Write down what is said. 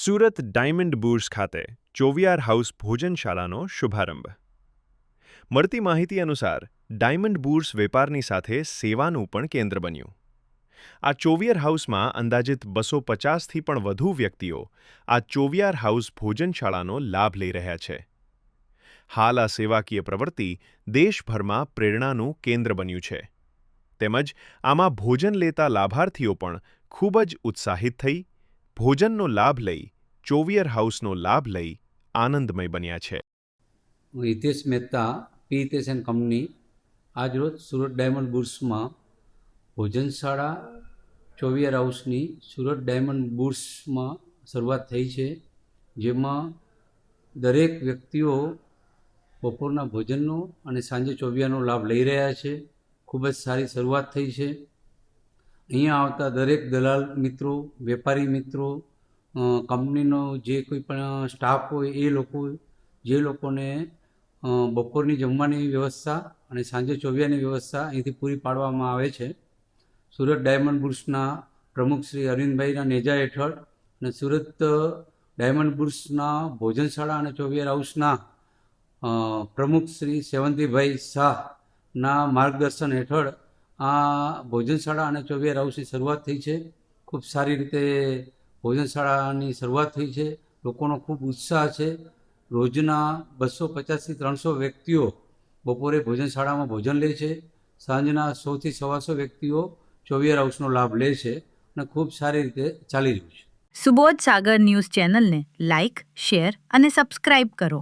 Surat diamond bourse ખાતે ચોવિયાર house ભોજનશાળાનો શુભારંભ. મળતી માહિતી અનુસાર ડાયમંડ બુર્સ વેપારની સાથે સેવાનું પણ કેન્દ્ર બન્યું. આ ચોવિયાર હાઉસમાં અંદાજિત 250થી પણ વધુ વ્યક્તિઓ આ ચોવિયાર હાઉસ ભોજનશાળાનો લાભ લઈ રહ્યા છે. હાલ આ સેવાકીય પ્રવૃત્તિ દેશભરમાં પ્રેરણાનું કેન્દ્ર બન્યું છે. તેમજ આમાં ભોજન લેતા લાભાર્થીઓ પણ ખૂબ જ ઉત્સાહિત થઈ ભોજનનો લાભ લઈ ચોવિયાર હાઉસનો લાભ લઈ આનંદમય બન્યા છે. હું હિતેશ મહેતા પી હિતેશ એન્ડ કંપની આજરોજ સુરત ડાયમંડ બુર્સમાં ભોજનશાળા ચોવિયાર હાઉસની સુરત ડાયમંડ બુર્સમાં શરૂઆત થઈ છે, જેમાં દરેક વ્યક્તિઓ બપોરના ભોજનનો અને સાંજે ચોવિયારનો લાભ લઈ રહ્યા છે. ખૂબ જ સારી શરૂઆત થઈ છે. અહીંયા આવતા દરેક દલાલ મિત્રો, વેપારી મિત્રો, કંપનીનો જે કોઈ પણ સ્ટાફ હોય એ લોકો, જે લોકોને બપોરની જમવાની વ્યવસ્થા અને સાંજે ચોવિયારની વ્યવસ્થા અહીંથી પૂરી પાડવામાં આવે છે. સુરત ડાયમંડ બુર્સના પ્રમુખ શ્રી અરવિંદભાઈના નેજા હેઠળ અને સુરત ડાયમંડ બુર્સના ભોજનશાળા અને ચોવિયાર હાઉસના પ્રમુખ શ્રી સેવંતીભાઈ શાહના માર્ગદર્શન હેઠળ આ ભોજનશાળા અને ચોવિયાર હાઉસની શરૂઆત થઈ છે. ખૂબ સારી રીતે ભોજનશાળાની શરૂઆત થઈ છે. લોકોનો ખૂબ ઉત્સાહ છે. રોજના 250થી 300 વ્યક્તિઓ બપોરે ભોજનશાળામાં ભોજન લે છે. સાંજના 100થી 125 વ્યક્તિઓ ચોવિયાર હાઉસનો લાભ લે છે અને ખૂબ સારી રીતે ચાલી રહ્યું છે. સુબોધ સાગર ન્યૂઝ ચેનલને લાઇક, શેર અને સબસ્ક્રાઇબ કરો.